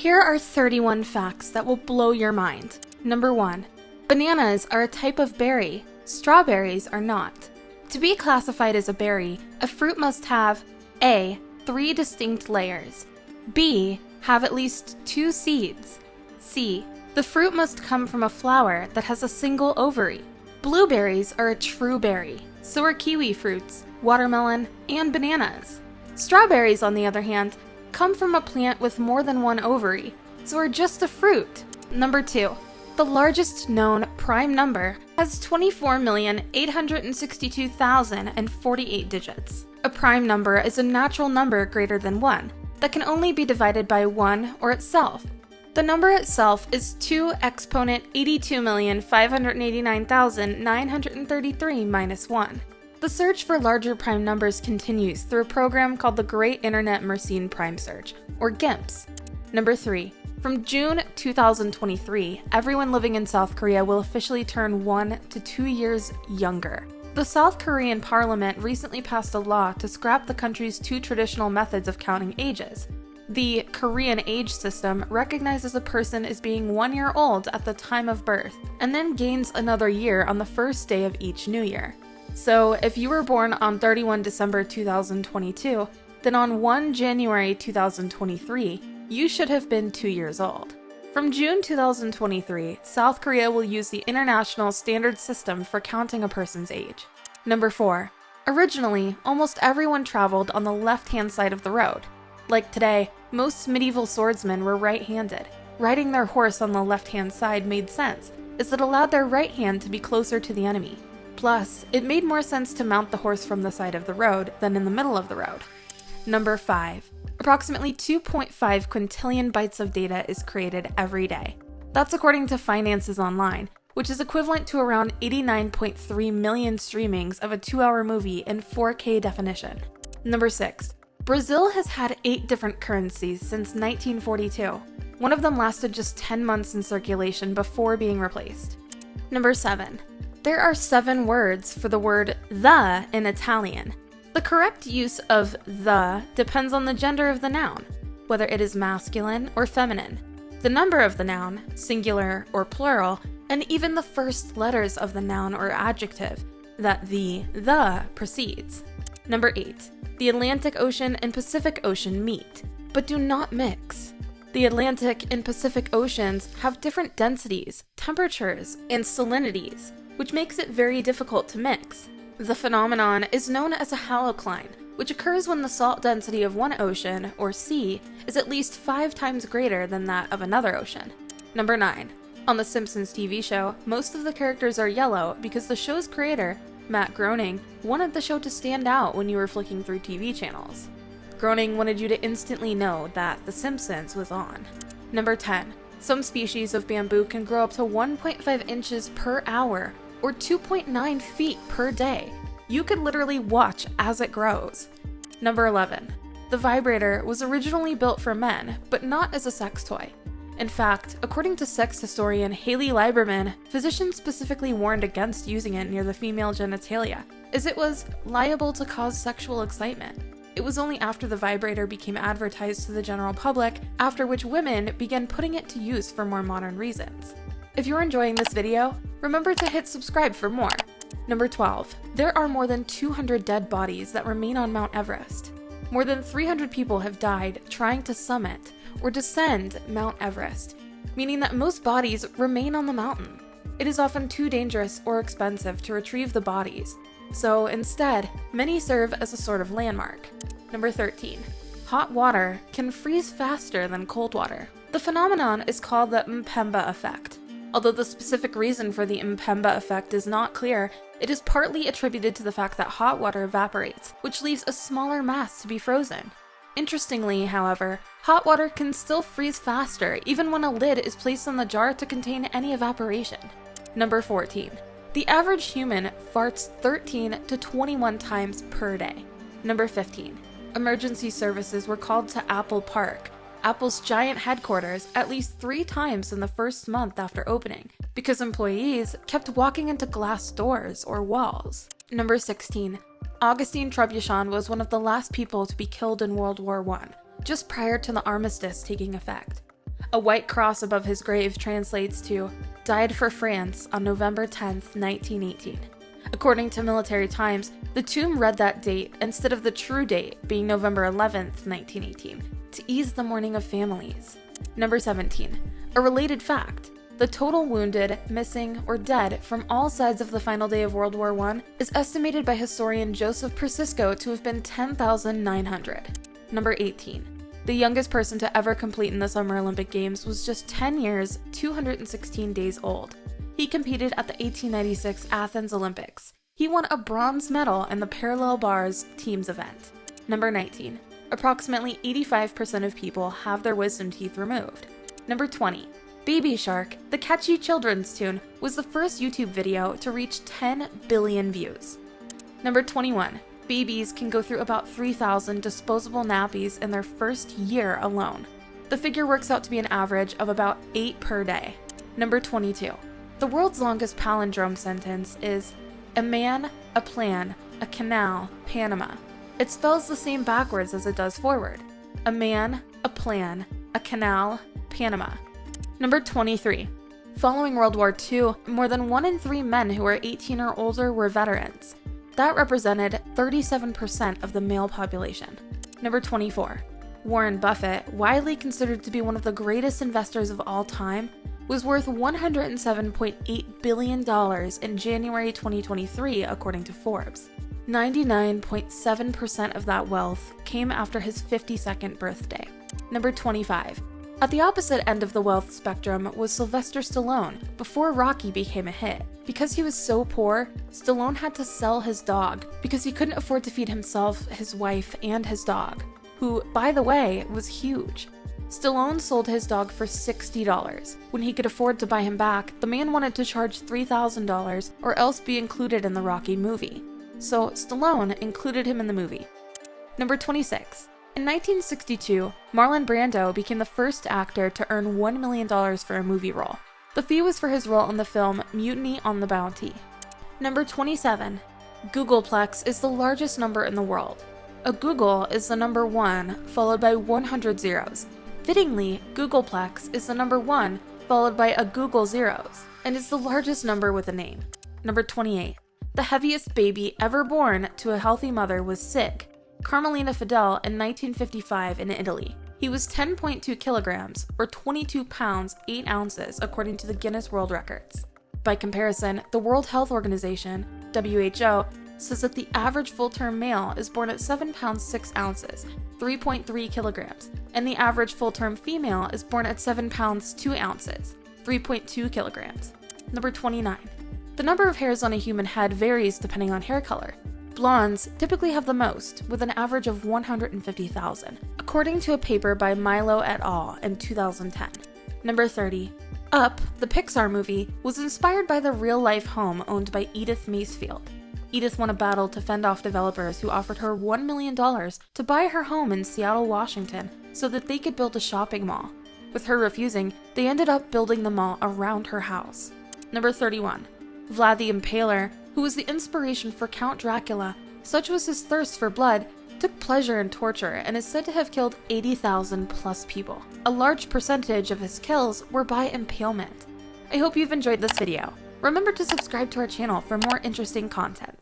Here are 31 facts that will blow your mind. Number 1. Bananas are a type of berry. Strawberries are not. To be classified as a berry, a fruit must have A. 3 distinct layers. B. Have at least 2 seeds. C. The fruit must come from a flower that has a single ovary. Blueberries are a true berry. So are kiwi fruits, watermelon, and bananas. Strawberries, on the other hand, come from a plant with more than one ovary, so are just a fruit. Number 2. The largest known prime number has 24,862,048 digits. A prime number is a natural number greater than 1 that can only be divided by 1 or itself. The number itself is 2 exponent 82,589,933 minus 1. The search for larger prime numbers continues through a program called the Great Internet Mersenne Prime Search, or GIMPS. Number 3. From June 2023, everyone living in South Korea will officially turn 1 to 2 years younger. The South Korean parliament recently passed a law to scrap the country's 2 traditional methods of counting ages. The Korean age system recognizes a person as being 1 year old at the time of birth, and then gains another year on the first day of each new year. So, if you were born on 31 December 2022, then on 1 January 2023, you should have been 2 years old. From June 2023, South Korea will use the International Standard System for counting a person's age. Number 4. Originally, almost everyone traveled on the left-hand side of the road. Like today, most medieval swordsmen were right-handed. Riding their horse on the left-hand side made sense, as it allowed their right hand to be closer to the enemy. Plus, it made more sense to mount the horse from the side of the road than in the middle of the road. Number 5. Approximately 2.5 quintillion bytes of data is created every day. That's according to Finances Online, which is equivalent to around 89.3 million streamings of a 2-hour movie in 4K definition. Number 6. Brazil has had 8 different currencies since 1942. One of them lasted just 10 months in circulation before being replaced. Number 7. There are 7 words for the word the in Italian. The correct use of the depends on the gender of the noun, whether it is masculine or feminine, the number of the noun, singular or plural, and even the first letters of the noun or adjective that the precedes. Number 8. The Atlantic Ocean and Pacific Ocean meet, but do not mix. The Atlantic and Pacific Oceans have different densities, temperatures, and salinities, which makes it very difficult to mix. The phenomenon is known as a halocline, which occurs when the salt density of one ocean, or sea, is at least 5 times greater than that of another ocean. Number 9. On The Simpsons TV show, most of the characters are yellow because the show's creator, Matt Groening, wanted the show to stand out when you were flicking through TV channels. Groening wanted you to instantly know that The Simpsons was on. Number 10. Some species of bamboo can grow up to 1.5 inches per hour, or 2.9 feet per day. You could literally watch as it grows. Number 11. The vibrator was originally built for men, but not as a sex toy. In fact, according to sex historian Haley Lieberman, physicians specifically warned against using it near the female genitalia, as it was liable to cause sexual excitement. It was only after the vibrator became advertised to the general public, after which women began putting it to use for more modern reasons. If you're enjoying this video, remember to hit subscribe for more. Number 12. There are more than 200 dead bodies that remain on Mount Everest. More than 300 people have died trying to summit or descend Mount Everest, meaning that most bodies remain on the mountain. It is often too dangerous or expensive to retrieve the bodies, so instead, many serve as a sort of landmark. Number 13. Hot water can freeze faster than cold water. The phenomenon is called the Mpemba effect. Although the specific reason for the Mpemba effect is not clear, it is partly attributed to the fact that hot water evaporates, which leaves a smaller mass to be frozen. Interestingly, however, hot water can still freeze faster even when a lid is placed on the jar to contain any evaporation. Number 14. The average human farts 13 to 21 times per day. Number 15. Emergency services were called to Apple Park, Apple's giant headquarters, at least 3 times in the first month after opening, because employees kept walking into glass doors or walls. Number 16. Augustin Trebuchet was one of the last people to be killed in World War I, just prior to the armistice taking effect. A white cross above his grave translates to, "Died for France on November 10th, 1918. According to Military Times, the tomb read that date instead of the true date being November 11th, 1918, to ease the mourning of families. Number 17. A related fact. The total wounded, missing, or dead from all sides of the final day of World War I is estimated by historian Joseph Persisco to have been 10,900. Number 18. The youngest person to ever compete in the Summer Olympic Games was just 10 years, 216 days old. He competed at the 1896 Athens Olympics. He won a bronze medal in the parallel bars teams event. Number 19. Approximately 85% of people have their wisdom teeth removed. Number 20. Baby Shark, the catchy children's tune, was the first YouTube video to reach 10 billion views. Number 21. Babies can go through about 3,000 disposable nappies in their first year alone. The figure works out to be an average of about 8 per day. Number 22. The world's longest palindrome sentence is a man, a plan, a canal, Panama. It spells the same backwards as it does forward. A man, a plan, a canal, Panama. Number 23. Following World War II, more than 1 in 3 men who were 18 or older were veterans. That represented 37% of the male population. Number 24. Warren Buffett, widely considered to be one of the greatest investors of all time, was worth $107.8 billion in January 2023, according to Forbes. 99.7% of that wealth came after his 52nd birthday. Number 25. At the opposite end of the wealth spectrum was Sylvester Stallone before Rocky became a hit. Because he was so poor, Stallone had to sell his dog because he couldn't afford to feed himself, his wife, and his dog, who, by the way, was huge. Stallone sold his dog for $60. When he could afford to buy him back, the man wanted to charge $3,000 or else be included in the Rocky movie. So Stallone included him in the movie. Number 26. In 1962, Marlon Brando became the first actor to earn $1 million for a movie role. The fee was for his role in the film Mutiny on the Bounty. Number 27. Googleplex is the largest number in the world. A Google is the number 1, followed by 100 zeros. Fittingly, Googleplex is the number 1, followed by a Google zeros, and is the largest number with a name. Number 28. The heaviest baby ever born to a healthy mother was Sig, Carmelina Fidel, in 1955 in Italy. He was 10.2 kilograms, or 22 pounds, 8 ounces, according to the Guinness World Records. By comparison, the World Health Organization, WHO, says that the average full-term male is born at 7 pounds 6 ounces, 3.3 kilograms, and the average full-term female is born at 7 pounds 2 ounces, 3.2 kilograms. Number 29. The number of hairs on a human head varies depending on hair color. Blondes typically have the most, with an average of 150,000, according to a paper by Milo et al. In 2010. Number 30. Up, the Pixar movie, was inspired by the real-life home owned by Edith Macefield. Edith won a battle to fend off developers who offered her $1 million to buy her home in Seattle, Washington, so that they could build a shopping mall. With her refusing, they ended up building the mall around her house. Number 31. Vlad the Impaler, who was the inspiration for Count Dracula, such was his thirst for blood, took pleasure in torture and is said to have killed 80,000 plus people. A large percentage of his kills were by impalement. I hope you've enjoyed this video. Remember to subscribe to our channel for more interesting content.